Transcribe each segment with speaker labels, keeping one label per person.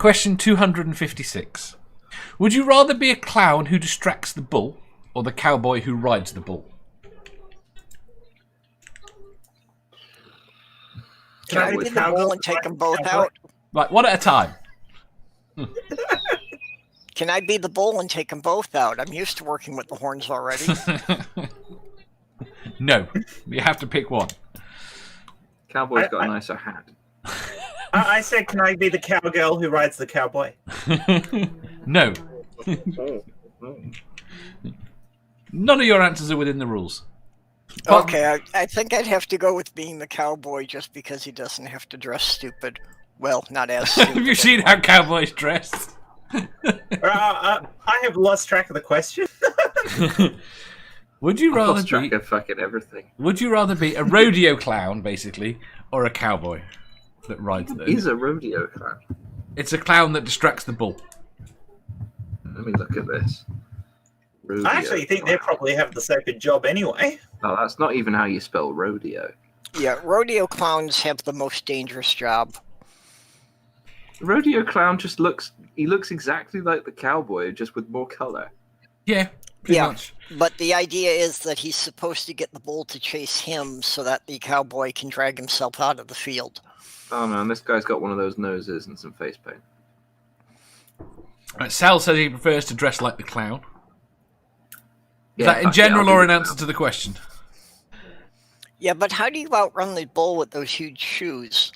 Speaker 1: question 256. Would you rather be a clown who distracts the bull or the cowboy who rides the bull?
Speaker 2: Can I be the bull and take them both out?
Speaker 1: Right, one at a time.
Speaker 2: Can I be the bull and take them both out? I'm used to working with the horns already.
Speaker 1: No, you have to pick one.
Speaker 3: Cowboy's got a nicer hat.
Speaker 4: I said, can I be the cowgirl who rides the cowboy?
Speaker 1: No. None of your answers are within the rules.
Speaker 2: Okay, I think I'd have to go with being the cowboy just because he doesn't have to dress stupid. Well, not as stupid.
Speaker 1: Have you seen how cowboys dress?
Speaker 4: I have lost track of the question.
Speaker 1: Would you rather
Speaker 3: lost track of fucking everything.
Speaker 1: Would you rather be a rodeo clown, basically, or a cowboy that rides them?
Speaker 3: He's a rodeo clown.
Speaker 1: It's a clown that distracts the bull.
Speaker 3: Let me look at this. Rodeo
Speaker 4: I actually think they probably have the second job anyway.
Speaker 3: Oh, that's not even how you spell rodeo.
Speaker 2: Yeah, rodeo clowns have the most dangerous job.
Speaker 3: Rodeo clown just looks exactly like the cowboy, just with more color.
Speaker 1: Yeah, pretty much.
Speaker 2: But the idea is that he's supposed to get the bull to chase him so that the cowboy can drag himself out of the field.
Speaker 3: Oh man, this guy's got one of those noses and some face paint.
Speaker 1: Right, Sal says he prefers to dress like the clown. Is
Speaker 3: Yeah,
Speaker 1: that in general
Speaker 3: I'll
Speaker 1: or
Speaker 3: do
Speaker 1: in
Speaker 3: the
Speaker 1: answer
Speaker 3: clown.
Speaker 1: to the question?
Speaker 2: Yeah, but how do you outrun the bull with those huge shoes?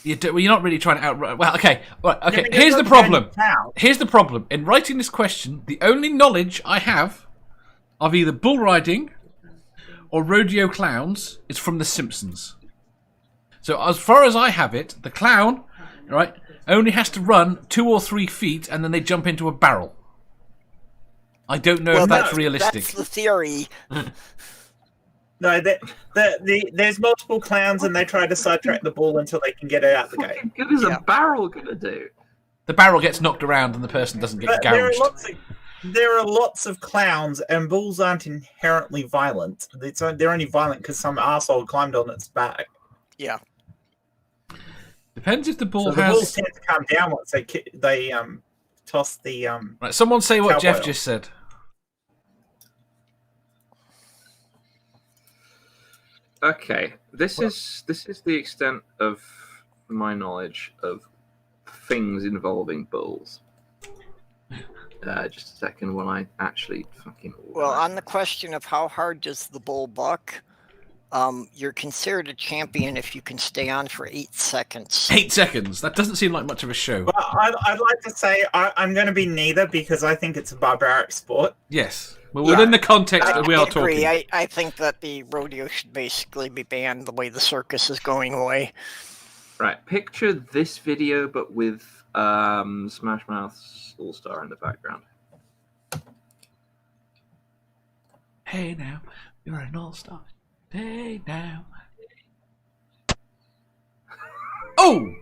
Speaker 1: You're not really trying to outrun. Well, okay. Right, okay.
Speaker 4: Never
Speaker 1: Here's
Speaker 4: go
Speaker 1: the
Speaker 4: down
Speaker 1: problem.
Speaker 4: town.
Speaker 1: Here's the problem. In writing this question, the only knowledge I have of either bull riding or rodeo clowns is from The Simpsons. So as far as I have it, the clown, right, only has to run 2 or 3 feet and then they jump into a barrel. I don't know if that's realistic.
Speaker 2: That's the theory.
Speaker 4: No, there's multiple clowns and they try to sidetrack the bull until they can get it out the gate.
Speaker 3: What good is a barrel gonna do?
Speaker 1: The barrel gets knocked around and the person doesn't get
Speaker 4: But
Speaker 1: gouged.
Speaker 4: there are lots of clowns, and bulls aren't inherently violent. They're only violent because some arsehole climbed on its back.
Speaker 2: Yeah.
Speaker 1: Depends if the bull
Speaker 4: So the
Speaker 1: has...
Speaker 4: bulls tend to calm down once they toss the
Speaker 1: Right, someone say what
Speaker 4: cowboy
Speaker 1: Jeff
Speaker 4: off.
Speaker 1: just said.
Speaker 3: Okay, this is the extent of my knowledge of things involving bulls. Just a second while I actually fucking...
Speaker 2: Well, on the question of how hard does the bull buck, you're considered a champion if you can stay on for 8 seconds.
Speaker 1: 8 seconds. That doesn't seem like much of a show.
Speaker 4: But I'd like to say I'm going to be neither because I think it's a barbaric sport.
Speaker 1: Yes. Well, within the context that we are
Speaker 2: agree.
Speaker 1: talking.
Speaker 2: I think that the rodeo should basically be banned the way the circus is going away.
Speaker 3: Right, picture this video, but with Smash Mouth's All-Star in the background.
Speaker 1: Hey now, you're an all-star. Hey now. Oh!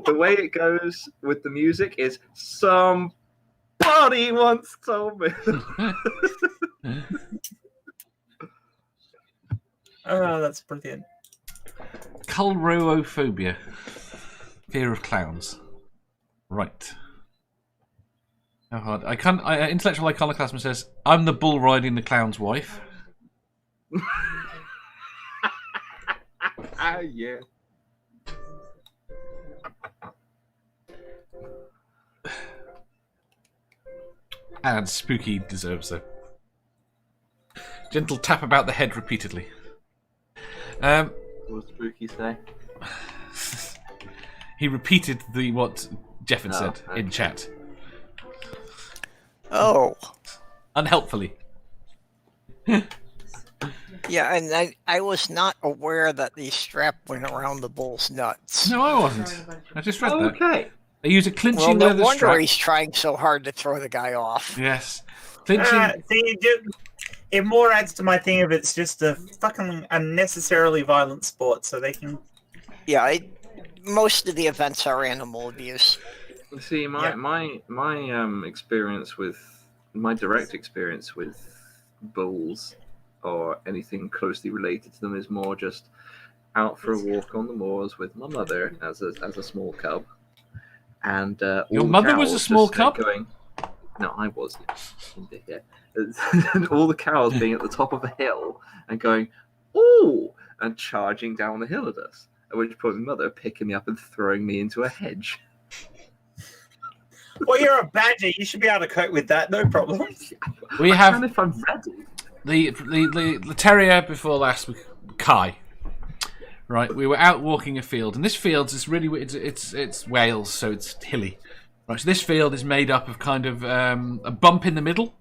Speaker 3: The way it goes with the music is somebody once told me.
Speaker 4: Oh, that's brilliant.
Speaker 1: Coulrophobia. Fear of clowns. Right. How hard? Intellectual iconoclasm says, I'm the bull riding the clown's wife.
Speaker 3: Yeah.
Speaker 1: And Spooky deserves a gentle tap about the head repeatedly.
Speaker 3: What does Spooky say?
Speaker 1: He repeated what Jeff had said in
Speaker 3: okay.
Speaker 1: chat.
Speaker 2: Oh.
Speaker 1: Unhelpfully.
Speaker 2: Yeah, and I was not aware that the strap went around the bull's nuts.
Speaker 1: No, I wasn't. I just read that.
Speaker 3: Okay.
Speaker 1: They use a
Speaker 2: Well,
Speaker 1: clinching
Speaker 2: no
Speaker 1: leather
Speaker 2: wonder
Speaker 1: strap.
Speaker 2: he's trying so hard to throw the guy off.
Speaker 1: Yes. Clinching...
Speaker 4: It more adds to my thing of it's just a fucking unnecessarily violent sport, so they can...
Speaker 2: Yeah, most of the events are animal abuse.
Speaker 3: See, my experience with my direct experience with bulls or anything closely related to them is more just out for a walk on the moors with my mother as a small cub, and all
Speaker 1: Your
Speaker 3: the
Speaker 1: mother was a
Speaker 3: cows
Speaker 1: small
Speaker 3: just kept
Speaker 1: cub?
Speaker 3: Going, no, I was. Yeah. And all the cows being at the top of a hill and going, "Ooh!" and charging down the hill at us. At which point, my mother picking me up and throwing me into a hedge.
Speaker 4: Well, you're a badger. You should be able to cope with that. No problem.
Speaker 1: We
Speaker 3: I
Speaker 1: have
Speaker 3: can if I'm ready.
Speaker 1: the terrier before last, Kai. Right, we were out walking a field, and this field is really it's Wales, so it's hilly. Right, so this field is made up of kind of a bump in the middle,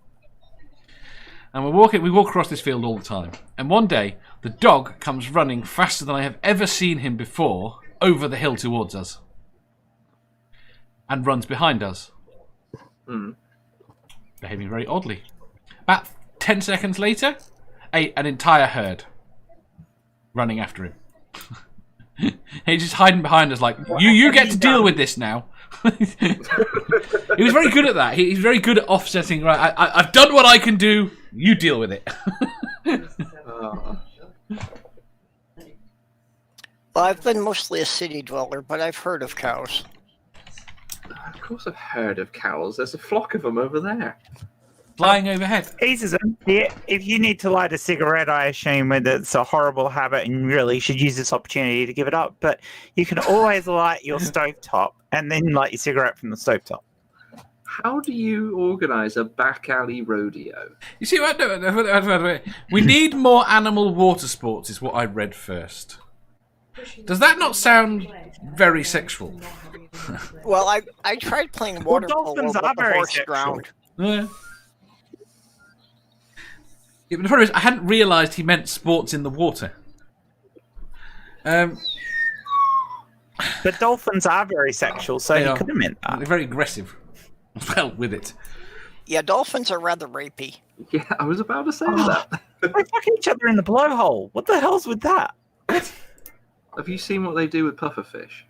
Speaker 1: and we walk across this field all the time. And one day, the dog comes running faster than I have ever seen him before over the hill towards us, and runs behind us, behaving very oddly. About 10 seconds later, an entire herd running after him. He's just hiding behind us like, you get to deal with this now. He was very good at that. He's very good at offsetting. Right, I've done what I can do. You deal with it.
Speaker 2: Well, I've been mostly a city dweller, but I've heard of cows.
Speaker 3: Of course, I've heard of cows. There's a flock of them over there.
Speaker 1: Flying overhead.
Speaker 5: Easism. Yeah, if you need to light a cigarette, I assume that it's a horrible habit and really should use this opportunity to give it up. But you can always light your stovetop and then light your cigarette from the stovetop.
Speaker 3: How do you organise a back alley rodeo?
Speaker 1: You see, we need more animal water sports, is what I read first. Does that not sound very sexual?
Speaker 2: Well, I tried playing water polo,
Speaker 5: dolphins
Speaker 2: but
Speaker 5: are
Speaker 2: the
Speaker 5: very
Speaker 2: horse
Speaker 5: sexual.
Speaker 2: drowned.
Speaker 1: Yeah. Yeah, but the problem is, I hadn't realised he meant sports in the water.
Speaker 5: But dolphins are very sexual, so
Speaker 1: They
Speaker 5: you
Speaker 1: are.
Speaker 5: could have meant that.
Speaker 1: They're very aggressive. Well, with it.
Speaker 2: Yeah, dolphins are rather rapey.
Speaker 3: Yeah, I was about to say that.
Speaker 5: They fuck each other in the blowhole. What the hell's with that?
Speaker 3: Have you seen what they do with pufferfish?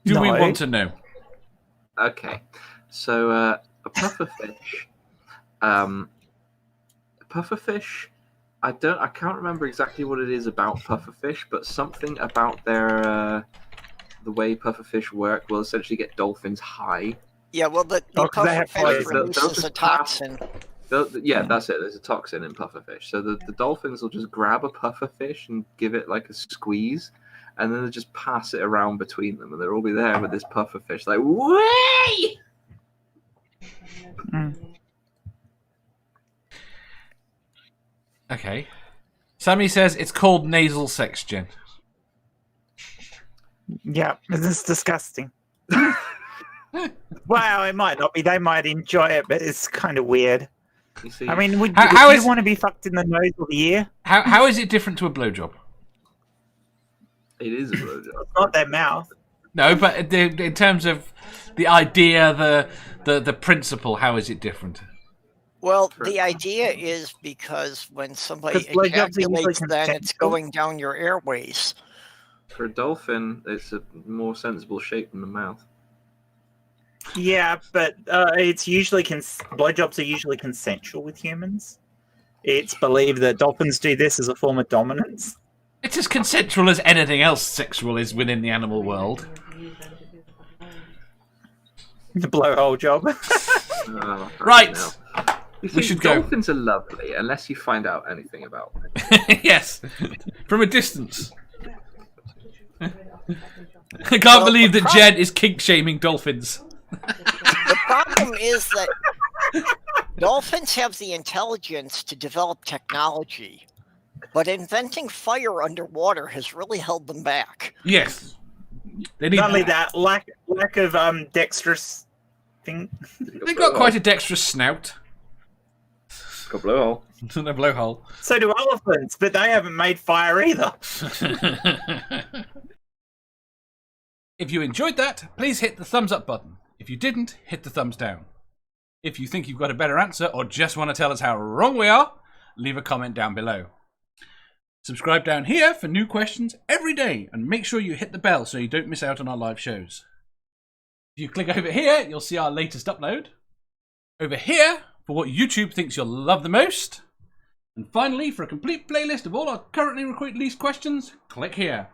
Speaker 1: Do we
Speaker 5: No.
Speaker 1: want to know?
Speaker 3: Okay, so a pufferfish, I can't remember exactly what it is about pufferfish, but something about their the way pufferfish work will essentially get dolphins high.
Speaker 2: Yeah, well, the
Speaker 5: 'cause they have
Speaker 2: pufferfish
Speaker 5: poison.
Speaker 3: They'll
Speaker 2: produces
Speaker 3: just
Speaker 2: a toxin.
Speaker 3: Yeah, that's it. There's a toxin in pufferfish, so the dolphins will just grab a pufferfish and give it like a squeeze, and then they just pass it around between them, and they'll all be there with this pufferfish, like, way.
Speaker 1: Okay. Sammy says it's called nasal sex, Jen.
Speaker 5: Yeah, this is disgusting. Well, it might not be. They might enjoy it, but it's kind of weird.
Speaker 3: You see,
Speaker 5: I mean, would
Speaker 1: How
Speaker 5: you
Speaker 1: is-
Speaker 5: want to be fucked in the nose or the ear?
Speaker 1: How is it different to a blowjob?
Speaker 3: it is a blowjob.
Speaker 5: Not their mouth.
Speaker 1: No, but in terms of the idea, the principle, how is it different?
Speaker 2: Well, the idea is because when somebody
Speaker 5: 'Cause blowjobs are usually
Speaker 2: ejaculates, then it's
Speaker 5: consensual.
Speaker 2: going down your airways.
Speaker 3: For a dolphin, it's a more sensible shape than the mouth.
Speaker 5: Yeah, but it's usually blowjobs are usually consensual with humans. It's believed that dolphins do this as a form of dominance.
Speaker 1: It's as consensual as anything else sexual is within the animal world.
Speaker 5: The blowhole job.
Speaker 3: Oh,
Speaker 1: Right.
Speaker 3: now. You
Speaker 1: We
Speaker 3: see,
Speaker 1: should go.
Speaker 3: Dolphins are lovely unless you find out anything about them.
Speaker 1: Yes, from a distance. I can't believe that Jen is kink shaming dolphins.
Speaker 2: The problem is that dolphins have the intelligence to develop technology, but inventing fire underwater has really held them back.
Speaker 1: Yes, they need.
Speaker 5: Not only that, lack of dexterous thing.
Speaker 1: They've got quite a dexterous snout.
Speaker 3: Got blowhole.
Speaker 1: No blowhole.
Speaker 5: So do elephants, but they haven't made fire either.
Speaker 1: If you enjoyed that, please hit the thumbs up button. If you didn't, hit the thumbs down. If you think you've got a better answer or just want to tell us how wrong we are, leave a comment down below. Subscribe down here for new questions every day and make sure you hit the bell so you don't miss out on our live shows. If you click over here, you'll see our latest upload. Over here, for what YouTube thinks you'll love the most. And finally, for a complete playlist of all our currently released questions, click here.